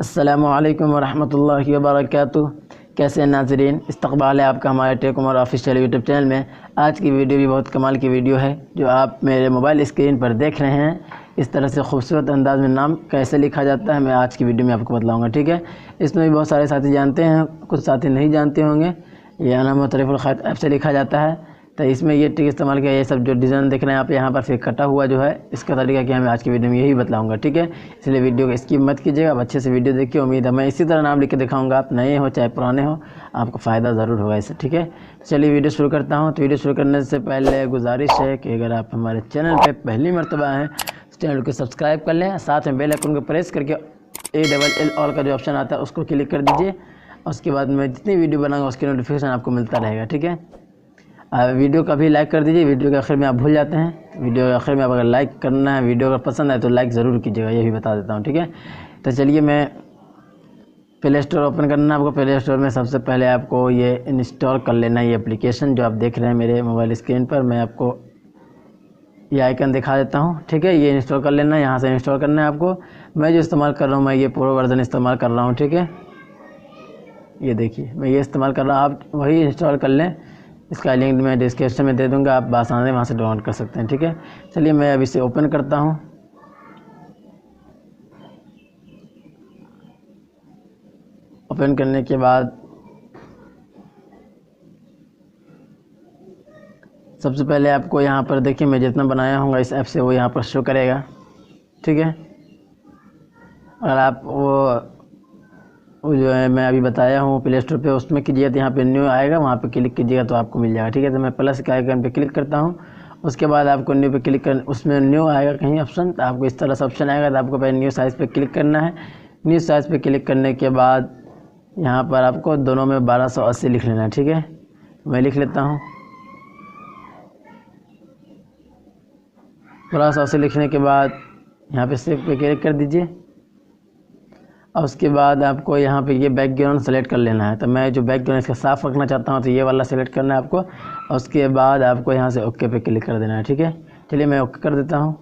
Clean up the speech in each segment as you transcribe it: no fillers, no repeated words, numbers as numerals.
अस्सलामुअलैकुम वरहमतुल्लाहि वबरकातुहू। कैसे हैं नाज़रीन, इस्तक़बाल है आपका हमारे tech Umar official YouTube channel में। आज की वीडियो भी बहुत कमाल की वीडियो है जो आप मेरे मोबाइल स्क्रीन पर देख रहे हैं। इस तरह से खूबसूरत अंदाज में नाम कैसे लिखा जाता है मैं आज की वीडियो में आपको बतलाऊँगा, ठीक है। इसमें भी बहुत सारे साथी जानते हैं, कुछ साथी नहीं जानते होंगे। ये अनाम तरीफ़ुल ख़ैर ऐप से लिखा जाता है। तो इसमें ये ट्रिक इस्तेमाल किया, ये सब जो डिज़ाइन देख रहे हैं आप यहाँ पर फिर कटा हुआ जो है इसका तरीका क्या है मैं आज की वीडियो में यही बतलाऊंगा, ठीक है। इसलिए वीडियो को स्किप मत कीजिएगा, अब अच्छे से वीडियो देखिए। उम्मीद है मैं इसी तरह नाम लिख के दिखाऊंगा, आप नए हो चाहे पुराने हो आपको फ़ायदा ज़रूर होगा इससे, ठीक है। चलिए वीडियो शुरू करता हूँ। तो वीडियो शुरू करने से पहले गुजारिश है कि अगर आप हमारे चैनल पर पहली मरतबा हैं तो चैनल को सब्सक्राइब कर लें, साथ में बेल आइकन को प्रेस करके ALL ऑल का जो ऑप्शन आता है उसको क्लिक कर दीजिए। उसके बाद मैं जितनी वीडियो बनाऊँगा उसकी नोटिफिकेशन आपको मिलता रहेगा, ठीक है। वीडियो का भी लाइक कर दीजिए, वीडियो के आखिर में आप भूल जाते हैं। वीडियो के आखिर में आप अगर लाइक करना है, वीडियो अगर पसंद आए तो लाइक ज़रूर कीजिएगा, ये भी बता देता हूँ, ठीक है। तो चलिए मैं प्ले स्टोर ओपन करना है आपको। प्ले स्टोर में सबसे पहले आपको ये इंस्टॉल कर लेना है, ये एप्लीकेशन जो आप देख रहे हैं मेरे मोबाइल स्क्रीन पर। मैं आपको ये आइकन दिखा देता हूँ, ठीक है। ये इंस्टॉल कर लेना है, यहाँ से इंस्टॉल करना है आपको। मैं जो इस्तेमाल कर रहा हूँ मैं ये प्रो वर्जन इस्तेमाल कर रहा हूँ, ठीक है। ये देखिए मैं ये इस्तेमाल कर रहा हूँ, आप वही इंस्टॉल कर लें। इसका लिंक मैं डिस्क्रिप्शन में दे दूंगा, आप आसानी से वहाँ से डाउनलोड कर सकते हैं, ठीक है। चलिए मैं अब इसे ओपन करता हूँ। ओपन करने के बाद सबसे पहले आपको यहाँ पर देखिए मैं जितना बनाया हूँ इस ऐप से वो यहाँ पर शो करेगा, ठीक है। अगर आप वो जो है मैं अभी बताया हूँ प्ले स्टोर पे उसमें कीजिए तो यहाँ पे न्यू आएगा, वहाँ पे क्लिक कीजिएगा तो आपको मिल जाएगा, ठीक है। तो मैं प्लस के आइकन पे क्लिक करता हूँ। उसके बाद आपको न्यू पे क्लिक कर, उसमें न्यू आएगा कहीं ऑप्शन, तो आपको इस तरह से ऑप्शन आएगा। तो आपको पहले न्यू साइज़ पे क्लिक करना है। न्यू साइज़ पे क्लिक करने के बाद यहाँ पर आपको दोनों में 1280 लिख लेना है, ठीक है। मैं लिख लेता हूँ 1280 लिखने के बाद यहाँ पे सेव पे क्लिक कर दीजिए। और उसके बाद आपको यहाँ पे ये बैकग्राउंड सेलेक्ट कर लेना है। तो मैं जो बैकग्राउंड इसका साफ़ रखना चाहता हूँ तो ये वाला सेलेक्ट करना है आपको। और उसके बाद आपको यहाँ से ओके पे क्लिक कर देना है, ठीक है। चलिए मैं ओके कर देता हूँ।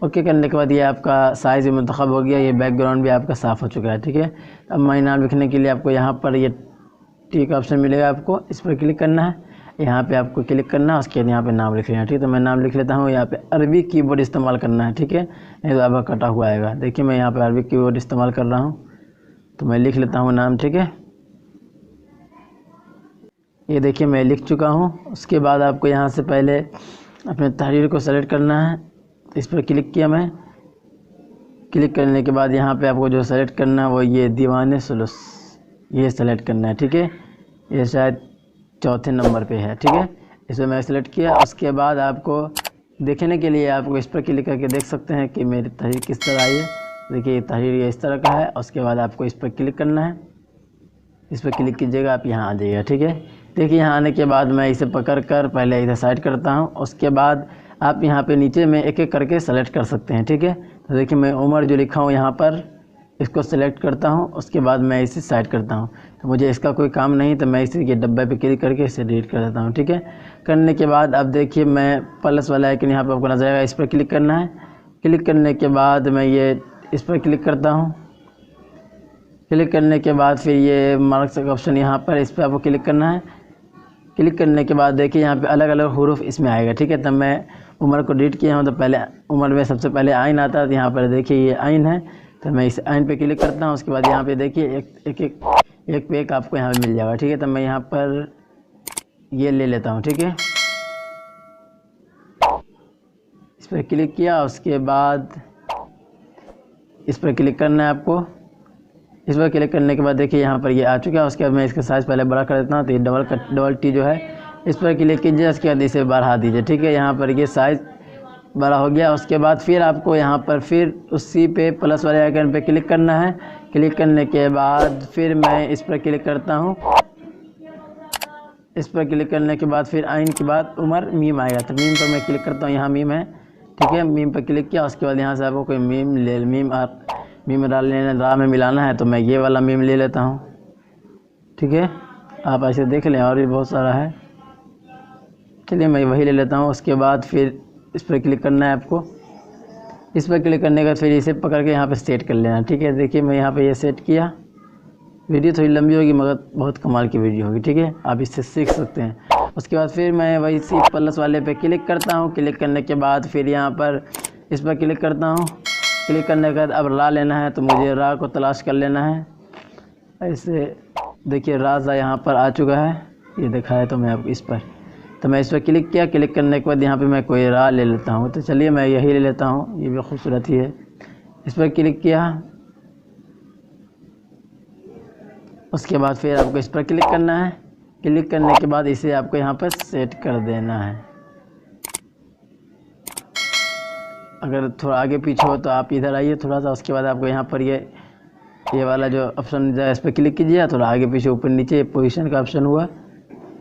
ओके करने के बाद ये आपका साइज़ भी मुंतखब हो गया, ये बैकग्राउंड भी आपका साफ़ हो चुका है, ठीक है। अब मैं नाम लिखने के लिए आपको यहाँ पर ये टी का ऑप्शन मिलेगा, आपको इस पर क्लिक करना है। यहाँ पे आपको क्लिक करना है, उसके बाद यहाँ पे नाम लिख लेना है, ठीक है। तो मैं नाम लिख लेता हूँ। यहाँ पे अरबी कीबोर्ड इस्तेमाल करना है, ठीक है, नहीं तो आपका कटा हुआ आएगा। देखिए मैं यहाँ पे अरबी कीबोर्ड इस्तेमाल कर रहा हूँ, तो मैं लिख लेता हूँ नाम, ठीक है। ये देखिए मैं लिख चुका हूँ। उसके बाद आपको यहाँ से पहले अपने तहरीर को सेलेक्ट करना है। इस पर क्लिक किया मैं। क्लिक करने के बाद यहाँ पे आपको जो सेलेक्ट करना है वो ये दीवाने सुलूस, ये सेलेक्ट करना है, ठीक है। ये शायद चौथे नंबर पे है, ठीक है। इसे मैं सेलेक्ट किया। उसके बाद आपको देखने के लिए आपको इस पर क्लिक करके देख सकते हैं कि मेरी तहरीर किस तरह आई है। देखिए ये तहरीर ये इस तरह का है। उसके बाद आपको इस पर क्लिक करना है। इस पर क्लिक कीजिएगा, आप यहाँ आ जाइएगा, ठीक है। देखिए यहाँ आने के बाद मैं इसे पकड़ कर पहले इधर साइड करता हूँ। उसके बाद आप यहाँ पे नीचे में एक एक करके सेलेक्ट कर सकते हैं, ठीक है। तो देखिए मैं उमर जो लिखा हूँ यहाँ पर इसको सेलेक्ट करता हूँ। उसके बाद मैं इसे साइड करता हूँ। तो मुझे इसका कोई काम नहीं, तो मैं इसे ये डब्बे पे क्लिक करके इसे डिलीट कर देता हूँ, ठीक है। करने के बाद अब देखिए मैं प्लस वाला आइकन यहाँ पर आपको नजर आएगा, इस पर क्लिक करना है। क्लिक करने के बाद मैं ये इस पर क्लिक करता हूँ। क्लिक करने के बाद फिर ये मार्क्स का ऑप्शन यहाँ पर, इस पर आपको क्लिक करना है। क्लिक करने के बाद देखिए यहाँ पे अलग अलग हुरूफ इसमें आएगा, ठीक है। तब मैं उमर को डिलीट किया हूँ तो पहले उमर में सबसे पहले आइन आता है। तो यहाँ पर देखिए ये आइन है, तो मैं इस आइन पे क्लिक करता हूँ। उसके बाद यहाँ पे देखिए एक पे एक आपको यहाँ पे मिल जाएगा, ठीक है। तो मैं यहाँ पर ये ले लेता हूँ, ठीक है। इस पर क्लिक किया। उसके बाद इस पर क्लिक करना है आपको। इस पर क्लिक करने के बाद देखिए यहाँ पर ये आ चुका है। उसके बाद मैं इसका साइज़ पहले बड़ा कर देता हूँ। तो ये डबल टी जो है इस पर क्लिक कीजिए। उसके बाद इसे बढ़ा दीजिए, ठीक है। यहाँ पर ये साइज़ बड़ा हो गया। उसके बाद फिर आपको यहाँ पर फिर उसी पे प्लस वाले आइकन पे क्लिक करना है। क्लिक करने के बाद फिर मैं इस पर क्लिक करता हूँ। इस पर क्लिक करने के बाद फिर आइन के बाद उमर मीम आएगा, तो मीम पर मैं क्लिक करता हूँ। यहाँ मीम है, ठीक है। मीम पर क्लिक किया। उसके बाद यहाँ से आपको कोई मीम डाल लेना, रा में मिलाना है, तो मैं ये वाला मीम ले लेता हूँ, ठीक है। आप ऐसे देख लें, और भी बहुत सारा है। चलिए मैं वही ले लेता हूँ। उसके बाद फिर इस पर क्लिक करना है आपको। इस पर क्लिक करने के बाद फिर इसे पकड़ के यहाँ पे सेट कर लेना। ठीक है, देखिए मैं यहाँ पे ये सेट किया। वीडियो थोड़ी लंबी होगी मगर बहुत कमाल की वीडियो होगी। ठीक है, आप इससे सीख सकते हैं। उसके बाद फिर मैं वही सी प्लस वाले पे क्लिक करता हूँ। क्लिक करने के बाद फिर यहाँ पर इस पर क्लिक करता हूँ। क्लिक करने के बाद अब रा लेना है, तो मुझे रा को तलाश कर लेना है। ऐसे देखिए राजा यहाँ पर आ चुका है, ये देखा है तो मैं अब इस पर क्लिक किया। क्लिक करने के बाद यहाँ पे मैं कोई रा ले लेता हूँ, तो चलिए मैं यही ले लेता हूँ, ये भी खूबसूरत ही है। इस पर क्लिक किया। उसके बाद फिर आपको इस पर क्लिक करना है। क्लिक करने के बाद इसे आपको यहाँ पर सेट कर देना है। अगर थोड़ा आगे पीछे हो तो आप इधर आइए थोड़ा सा। उसके बाद आपको यहाँ पर ये वाला जो ऑप्शन है इस पर क्लिक कीजिए। थोड़ा आगे पीछे ऊपर नीचे पोजीशन का ऑप्शन हुआ,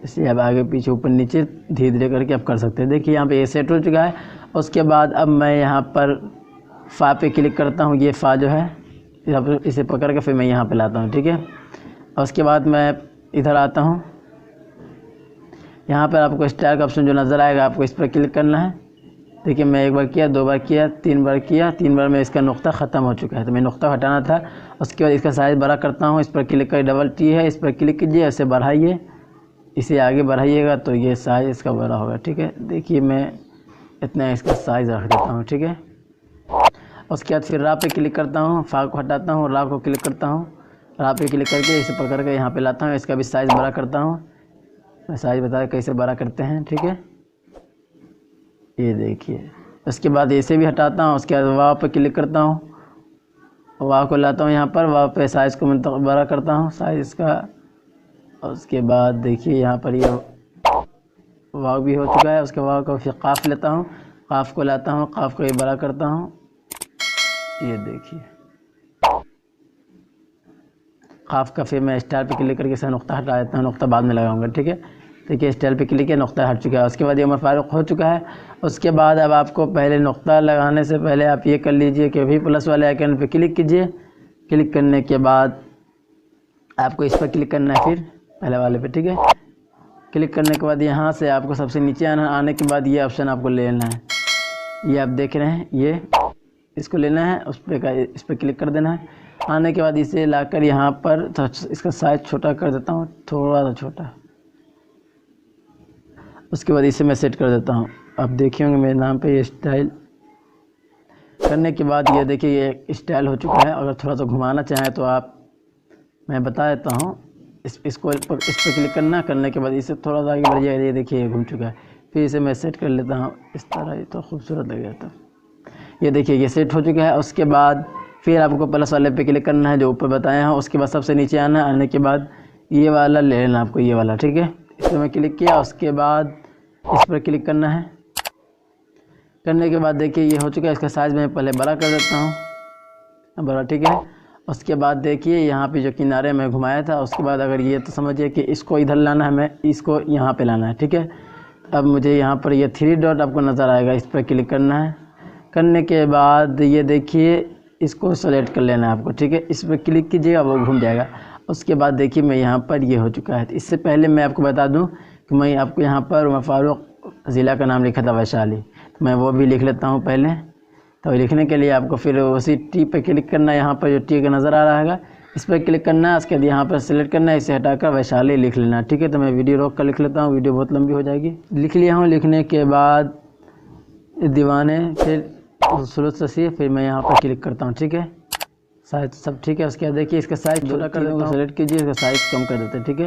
इसलिए अब आगे पीछे ऊपर नीचे धीरे धीरे करके आप कर सकते हैं। देखिए यहाँ पे ये सेट हो चुका है। उसके बाद अब मैं यहाँ पर फा पे क्लिक करता हूँ। ये फा जो है इसे पकड़ के फिर मैं यहाँ पे लाता हूँ। ठीक है, उसके बाद मैं इधर आता हूँ। यहाँ पर आपको स्टाइल का ऑप्शन जो नज़र आएगा आपको इस पर क्लिक करना है। देखिए मैं एक बार किया, 2 बार किया, 3 बार किया, 3 बार में इसका नुक्ता ख़त्म हो चुका है, तो मैं नुक्ता हटाना था। उसके बाद इसका साइज़ बड़ा करता हूँ। इस पर क्लिक कर डबल टी है, इस पर क्लिक कीजिए, इसे बढ़ाइए, इसे आगे बढ़ाइएगा तो ये साइज़ इसका बड़ा होगा। ठीक है, देखिए मैं इतना इसका साइज़ रख देता हूँ। ठीक है, उसके बाद फिर रा पे क्लिक करता हूँ, फा को हटाता हूँ, रा को क्लिक करता हूँ। रा पे क्लिक करके इसे पकड़ के यहाँ पे लाता हूँ। इसका भी साइज़ बड़ा करता हूँ। मैं साइज़ बताया कैसे बड़ा करते हैं। ठीक है, ये देखिए। उसके बाद इसे भी हटाता हूँ। उसके बाद वाव पे क्लिक करता हूँ, वाव को लाता हूँ यहाँ पर, वाव पे साइज़ को मैं बड़ा करता हूँ साइज़ इसका। उसके बाद देखिए यहाँ पर ये वाव भी हो चुका है। उसके वाव को फिर काफ लेता हूँ, काफ को लाता हूँ, काफ को ये बड़ा करता हूँ। ये देखिए काफ का फिर मैं स्टाइल पे क्लिक करके इसे नुक्ता हटा देता हूँ, नुक्ता बाद में लगाऊंगा। ठीक है, देखिए स्टाइल पे क्लिक किया, नुक्ता हट चुका है। उसके बाद ये उमर फारूक हो चुका है। उसके बाद अब आपको पहले नुक्ता लगाने से पहले आप ये कर लीजिए कि भी प्लस वाले आइकन पे क्लिक कीजिए। क्लिक करने के बाद आपको इस पर क्लिक करना है, फिर पहले वाले पे। ठीक है, क्लिक करने के बाद यहाँ से आपको सबसे नीचे आने के बाद ये ऑप्शन आपको ले लेना है। ये आप देख रहे हैं, ये इसको लेना है, इस पर क्लिक कर देना है। आने के बाद इसे लाकर यहाँ पर इसका साइज़ छोटा कर देता हूँ, थोड़ा सा छोटा। उसके बाद इसे मैं सेट कर देता हूँ। आप देखे होंगे मेरे नाम पे ये स्टाइल करने के बाद ये देखिए ये स्टाइल हो चुका है। अगर थोड़ा सा घुमाना चाहें तो आप, मैं बता देता हूँ, इस पर क्लिक करने के बाद इसे थोड़ा सा आगे बढ़ जाएगा। ये देखिए ये घूम चुका है। फिर इसे मैं सेट कर लेता हूँ इस तरह, ये तो खूबसूरत लगेगा। तो ये देखिए ये सेट हो चुका है। उसके बाद फिर आपको प्लस वाले पे क्लिक करना है जो ऊपर बताया है। उसके बाद सबसे नीचे आना है, आने के बाद ये वाला ले लेना आपको, ये वाला। ठीक है, इस पर मैं क्लिक किया। उसके बाद इस पर क्लिक करना है। करने के बाद देखिए ये हो चुका है। इसका साइज़ मैं पहले बड़ा कर देता हूँ, बड़ा। ठीक है, उसके बाद देखिए यहाँ पे जो किनारे में घुमाया था, उसके बाद अगर ये तो समझिए कि इसको इधर लाना है, मैं इसको यहाँ पे लाना है। ठीक है, अब मुझे यहाँ पर ये 3 डॉट आपको नज़र आएगा, इस पर क्लिक करना है। करने के बाद ये देखिए इसको सेलेक्ट कर लेना है आपको। ठीक है, इस पर क्लिक कीजिएगा, वो घूम जाएगा। उसके बाद देखिए मैं यहाँ पर ये हो चुका है। इससे पहले मैं आपको बता दूँ कि मैं आपको यहाँ पर उमर फारूक ज़िला का नाम लिखा था वैशाली, मैं वो भी लिख लेता हूँ पहले। तो लिखने के लिए आपको फिर उसी टी पे क्लिक करना है। यहाँ पर जो टी का नज़र आ रहा है इस पर क्लिक करना है। उसके बाद यहाँ पर सेलेक्ट करना है, इसे हटाकर वैशाली लिख लेना। ठीक है, तो मैं वीडियो रोक कर लिख लेता हूँ, वीडियो बहुत लंबी हो जाएगी। लिख लिया हूँ। लिखने के बाद दीवाने फिर सूरत से फिर मैं यहाँ पर क्लिक करता हूँ। ठीक है, साइज सब ठीक है। उसके बाद देखिए इसका साइज़ छोटा कर देता हूँ, सेलेक्ट कीजिए, इसका साइज़ कम कर देते हैं। ठीक है,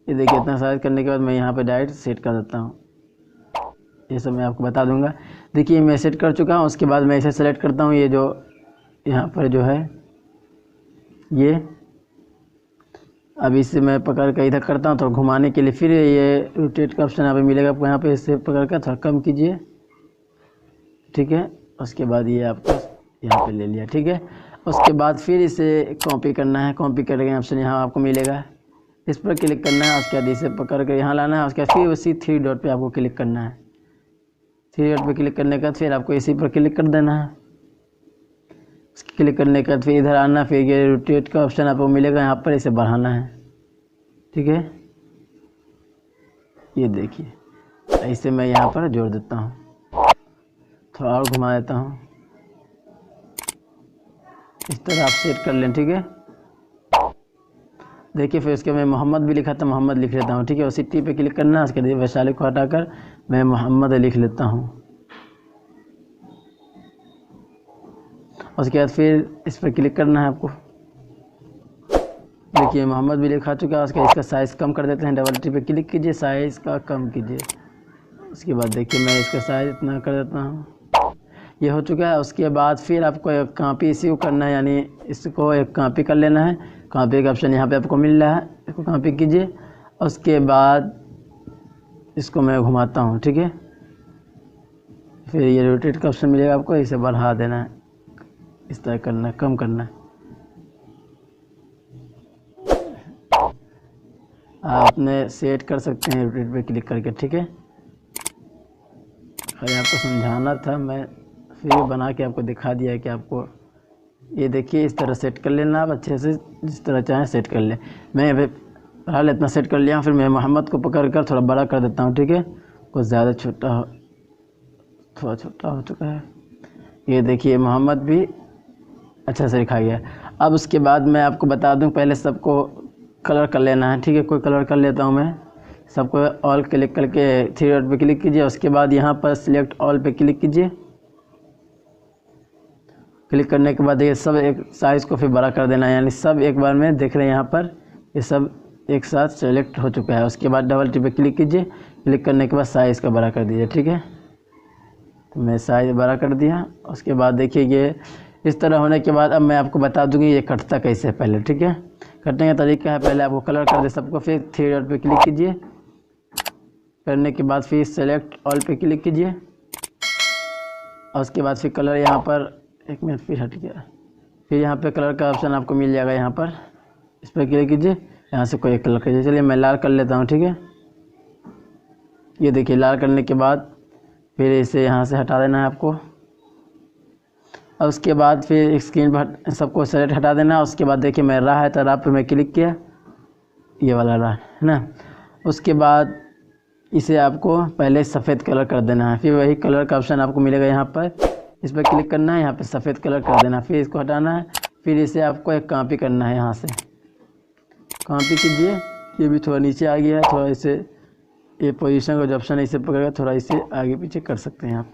ये देखिए इतना साइज़ करने के बाद मैं यहाँ पर डायरेक्ट सेट कर देता हूँ। ये सब मैं आपको बता दूंगा। देखिए मैं सेट कर चुका हूँ। उसके बाद मैं इसे सेलेक्ट करता हूँ, ये जो यहाँ पर जो है ये, अब इसे मैं पकड़ कर इधर करता हूँ थोड़ा घुमाने के लिए। फिर ये रोटेट का ऑप्शन यहाँ पे मिलेगा आपको, यहाँ पे इसे पकड़ कर थोड़ा कम कीजिए। ठीक है, उसके बाद ये आपको यहाँ पे ले लिया। ठीक है, उसके बाद फिर इसे कॉपी करना है। कॉपी करने का ऑप्शन यहाँ आपको मिलेगा, इस पर क्लिक करना है। उसके बाद इसे पकड़ कर यहाँ लाना है। उसके बाद फिर उसी 3 डॉट पे आपको क्लिक करना है। 3 डॉट पे क्लिक करने के बाद फिर आपको इसी पर क्लिक कर देना है। क्लिक करने के बाद फिर इधर आना, फिर ये रोटेट का ऑप्शन आपको मिलेगा, यहाँ पर इसे बढ़ाना है। ठीक है, ये देखिए इसे मैं यहाँ पर जोड़ देता हूँ, थोड़ा और घुमा देता हूँ। इस तरह आप सेट कर लें, ठीक है। देखिए फिर उसके मैं मोहम्मद भी लिखा था, मोहम्मद लिख लेता हूँ, ठीक है। उसी टी पे क्लिक करना है, उसके बाद वैशाली को हटाकर मैं मोहम्मद लिख लेता हूँ। उसके बाद फिर इस पर क्लिक करना है आपको। देखिए मोहम्मद भी लिखा चुका है। उसका इसका साइज़ कम कर देते हैं, डबल टी पे क्लिक कीजिए, साइज़ का कम कीजिए। उसके बाद देखिए मैं इसका साइज़ इतना कर देता हूँ, ये हो चुका है। उसके बाद फिर आपको एक कॉपी इसी करना है, यानी इसको एक कॉपी कर लेना है। कॉपी का ऑप्शन यहाँ पे आपको मिल रहा है, इसको कॉपी कीजिए। उसके बाद इसको मैं घुमाता हूँ, ठीक है। फिर ये रोटेट का ऑप्शन मिलेगा आपको, इसे बढ़ा देना है, इस तरह करना है, कम करना है। आप अपने सेट कर सकते हैं रोटेट पे क्लिक करके, ठीक है। खाली आपको समझाना था, मैं फिर बना के आपको दिखा दिया है कि आपको ये देखिए इस तरह सेट कर लेना। आप अच्छे से जिस तरह चाहें सेट कर लें। मैं फिलहाल इतना सेट कर लिया, फिर मैं मोहम्मद को पकड़ कर थोड़ा बड़ा कर देता हूँ, ठीक है। कुछ ज़्यादा छोटा, थोड़ा छोटा हो चुका है। ये देखिए मोहम्मद भी अच्छा से लिखा गया है। अब उसके बाद मैं आपको बता दूं, पहले सबको कलर कर लेना है, ठीक है। कोई कलर कर लेता हूं मैं। सबको ऑल क्लिक करके थ्री डॉट पे क्लिक कीजिए। उसके बाद यहाँ पर सिलेक्ट ऑल पे क्लिक कीजिए। क्लिक करने के बाद ये सब एक साइज़ को फिर बड़ा कर देना है, यानी सब एक बार में देख रहे हैं यहाँ पर ये सब एक साथ सेलेक्ट हो चुका है। उसके बाद डबल टी पे क्लिक कीजिए। क्लिक करने के बाद साइज़ का बड़ा कर दीजिए, ठीक है। तो मैं साइज़ बड़ा कर दिया। उसके बाद देखिए ये इस तरह होने के बाद अब मैं आपको बता दूंगी ये कटता कैसे है पहले, ठीक है। कटने का तरीका है, पहले आपको कलर कर दे सबको, फिर थ्री डॉट पे क्लिक कीजिए। करने के बाद फिर सेलेक्ट ऑल पे क्लिक कीजिए। और उसके बाद फिर कलर यहाँ पर, एक मिनट फिर हट गया, फिर यहाँ पे कलर का ऑप्शन आपको मिल जाएगा, यहाँ पर इस पर क्लिक कीजिए। यहाँ से कोई एक कलर कीजिए। चलिए मैं लाल कर लेता हूँ, ठीक है। ये देखिए लाल करने के बाद फिर इसे यहाँ से हटा देना है आपको। और उसके बाद फिर स्क्रीन पर सबको सेलेक्ट हटा देना है। उसके बाद देखिए मैं राह है तो राह पे मैं क्लिक किया, ये वाला राह है ना। उसके बाद इसे आपको पहले सफ़ेद कलर कर देना है। फिर वही कलर का ऑप्शन आपको मिलेगा यहाँ पर, इस पर क्लिक करना है, यहाँ पे सफ़ेद कलर कर देना है। फिर इसको हटाना है। फिर इसे आपको एक कॉपी करना है, यहाँ से कॉपी कीजिए। ये भी थोड़ा नीचे आ गया है, थोड़ा इसे ये पोजीशन का जो ऑप्शन है इसे पकड़कर थोड़ा इसे आगे पीछे कर सकते हैं आप।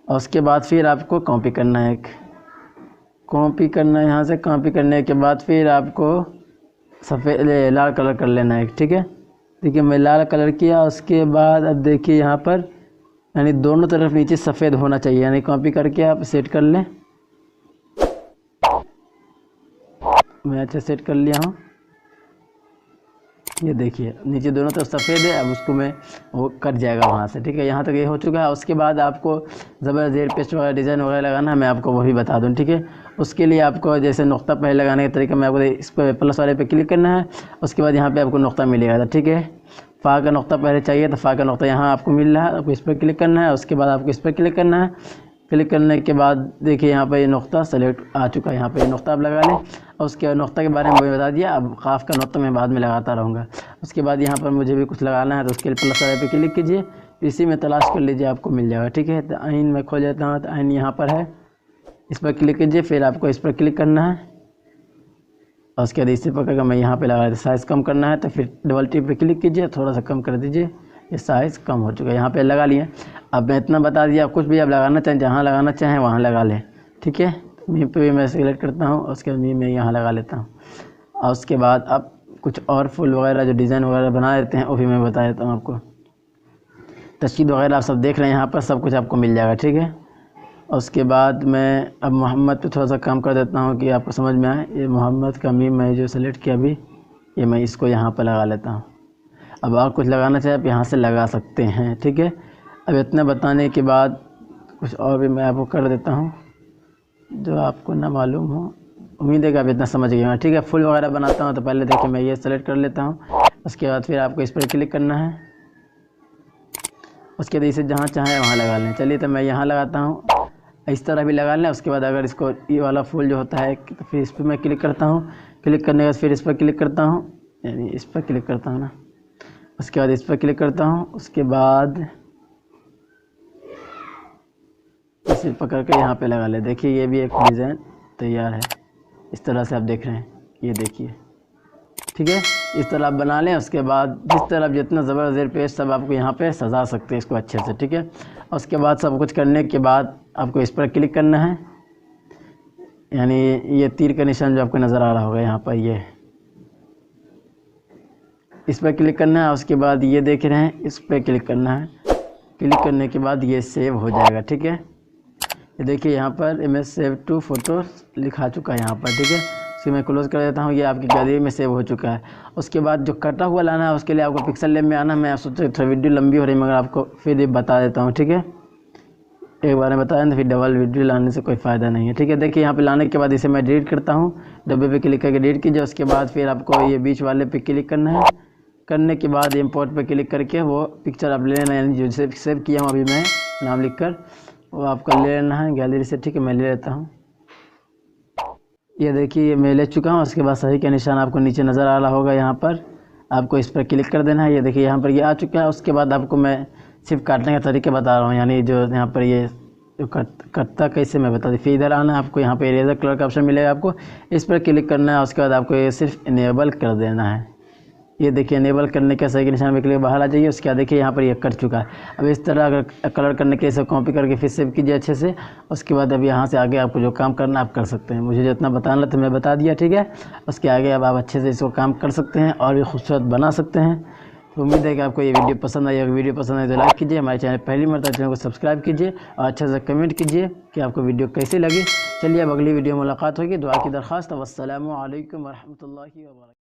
और उसके बाद फिर आपको कॉपी करना है, एक कॉपी करना है। यहाँ से कॉपी करने के बाद फिर आपको सफ़ेद लाल कलर कर लेना है, ठीक है। देखिए मैं लाल कलर किया। उसके बाद अब देखिए यहाँ पर यानी दोनों तरफ नीचे सफ़ेद होना चाहिए, यानी कॉपी करके आप सेट कर लें। मैं अच्छे सेट कर लिया हूँ। ये देखिए नीचे दोनों तरफ सफ़ेद है। अब उसको मैं वो कट जाएगा वहाँ से, ठीक है। यहाँ तक ये हो चुका है। उसके बाद आपको ज़बरदस्त पेस्ट वगैरह डिज़ाइन वगैरह लगाना है, मैं आपको वो भी बता दूँ, ठीक है। उसके लिए आपको जैसे नुक्ता पहले लगाने का तरीका मैं आपको, इस पर प्लस वाले पे क्लिक करना है। उसके बाद यहाँ पे आपको नुक्ता मिलेगा, ठीक है। फ़ा का नुक्ता पहले चाहिए तो फ़ा का नुक्ता यहाँ आपको मिल रहा है, आपको इस पर क्लिक करना है। उसके बाद आपको इस पर क्लिक करना है। क्लिक करने के बाद देखिए यहाँ पर ये नुक्ता सेलेक्ट आ चुका है, यहाँ पे ये नुक्ता आप लगा लें। और उसके बाद नुक्ता के बारे में मुझे बता दिया। अब ख़ाफ़ का नुक्ता मैं बाद में लगाता रहूँगा। उसके बाद यहाँ पर मुझे भी कुछ लगाना है, तो उसके लिए प्लस वाले पे क्लिक कीजिए। इसी में तलाश कर लीजिए, आपको मिल जाएगा, ठीक है। तो आइन में खोल जाता हूँ, तो आइन यहाँ पर है, इस पर क्लिक कीजिए। फिर आपको इस पर क्लिक करना है। और उसके बाद इसे पकड़ कर मैं यहाँ पे लगा देता। साइज़ कम करना है तो फिर डबल टी पे क्लिक कीजिए, थोड़ा सा कम कर दीजिए। ये साइज़ कम हो चुका है, यहाँ पे लगा लिए। अब मैं इतना बता दिया, कुछ भी आप लगाना चाहें, जहाँ लगाना चाहें वहाँ लगा लें, ठीक है। मी पे भी मैं सेलेक्ट करता हूँ, उसके बाद मी में यहाँ लगा लेता हूँ। और उसके बाद अब कुछ और फूल वगैरह जो डिज़ाइन वगैरह बना देते हैं वो भी मैं बता देता हूँ आपको। तस्वीर वगैरह आप सब देख रहे हैं, यहाँ पर सब कुछ आपको मिल जाएगा, ठीक है। और उसके बाद मैं अब मोहम्मद पे थोड़ा सा काम कर देता हूँ कि आपको समझ में आए। ये मोहम्मद का मीम मैं जो सेलेक्ट किया अभी, ये मैं इसको यहाँ पर लगा लेता हूँ। अब आप कुछ लगाना चाहें आप यहाँ से लगा सकते हैं, ठीक है। अब इतना बताने के बाद कुछ और भी मैं आपको कर देता हूँ जो आपको ना मालूम हो। उम्मीद है कि आप इतना समझ गए हैं, ठीक है। फुल वगैरह बनाता हूँ तो पहले देखिए मैं ये सेलेक्ट कर लेता हूँ। उसके बाद फिर आपको इस पर क्लिक करना है। उसके बाद इसे जहाँ चाहें वहाँ लगा लें। चलिए तो मैं यहाँ लगाता हूँ, इस तरह भी लगा लें। उसके बाद अगर इसको ये वाला फूल जो होता है तो फिर इस पर मैं क्लिक करता हूँ। क्लिक करने के बाद फिर इस पर क्लिक करता हूँ, यानी इस पर क्लिक करता हूँ ना। उसके बाद इस पर क्लिक करता हूँ। उसके बाद सिर्फ पकड़ के यहाँ पे लगा ले। देखिए ये भी एक डिज़ाइन तैयार है, इस तरह से आप देख रहे हैं, ये देखिए। ठीक है, इस तरह आप बना लें। उसके बाद जिस तरह जितना ज़बरदस्त पेज सब आपको यहाँ पे सजा सकते हैं इसको अच्छे से। ठीक है, उसके बाद सब कुछ करने के बाद आपको इस पर क्लिक करना है, यानी ये तीर का निशान जो आपको नज़र आ रहा होगा यहाँ पर, ये इस पर क्लिक करना है। उसके बाद ये देख रहे हैं, इस पर क्लिक करना है। क्लिक करने के बाद ये सेव हो जाएगा। ठीक है, ये देखिए यहाँ पर इमेज सेव टू फोटो लिखा चुका है यहाँ पर। ठीक है, इसको मैं क्लोज़ कर देता हूँ, ये आपकी गैलरी में सेव हो चुका है। उसके बाद जो कटा हुआ लाना है उसके लिए आपको पिक्सल लैब में आना। मैं सोचा थोड़ी वीडियो लंबी हो रही मगर आपको फिर ये बता देता हूँ। ठीक है, एक बार में बता दें तो फिर डबल वीडियो लाने से कोई फ़ायदा नहीं है। ठीक है, देखिए यहाँ पे लाने के बाद इसे मैं डिलीट करता हूँ। डब्बे पे क्लिक करके डिलीट कीजिए। उसके बाद फिर आपको ये बीच वाले पे क्लिक करना है। करने के बाद इम्पोर्ट पे क्लिक करके वो पिक्चर आप ले लेना, यानी जो सेव किया हूँ अभी मैं नाम लिखकर, वो आपको ले लेना है गैलरी से। ठीक है, मैं ले लेता हूँ। ये देखिए ये मैं ले चुका हूँ। उसके बाद सही का निशान आपको नीचे नज़र आ रहा होगा, यहाँ पर आपको इस पर क्लिक कर देना है। ये देखिए यहाँ पर ये आ चुका है। उसके बाद आपको मैं सिर्फ काटने का तरीके बता रहा हूँ, यानी जो यहाँ पर ये जो कटता कैसे मैं बता दूँ। फिर इधर आना है, आपको यहाँ पे इरेजर कलर का ऑप्शन मिलेगा, आपको इस पर क्लिक करना है। उसके बाद आपको ये सिर्फ इनेबल कर देना है। ये देखिए इनेबल करने का सही के निशान पे क्लिक बाहर आ जाइए। उसके बाद देखिए यहाँ पर ये कट चुका है। अब इस तरह अगर कलर करने के इसे कॉपी करके फिर सेव कीजिए अच्छे से। उसके बाद अब यहाँ से आगे आपको जो काम करना आप कर सकते हैं। मुझे जितना बताना था मैं बता दिया। ठीक है, उसके आगे अब आप अच्छे से इसको काम कर सकते हैं और भी खूबसूरत बना सकते हैं। तो उम्मीद है कि आपको ये वीडियो पसंद आई। अगर वीडियो पसंद आए तो लाइक कीजिए, हमारे चैनल पहली मरतबा चैनल को सब्सक्राइब कीजिए और अच्छे से कमेंट कीजिए कि आपको वीडियो कैसी लगी। चलिए अब अगली वीडियो मुलाकात होगी। दुआ की दरख्वास्त। वस्सलामु अलैकुम वरहमतुल्लाहि व बरकातहू।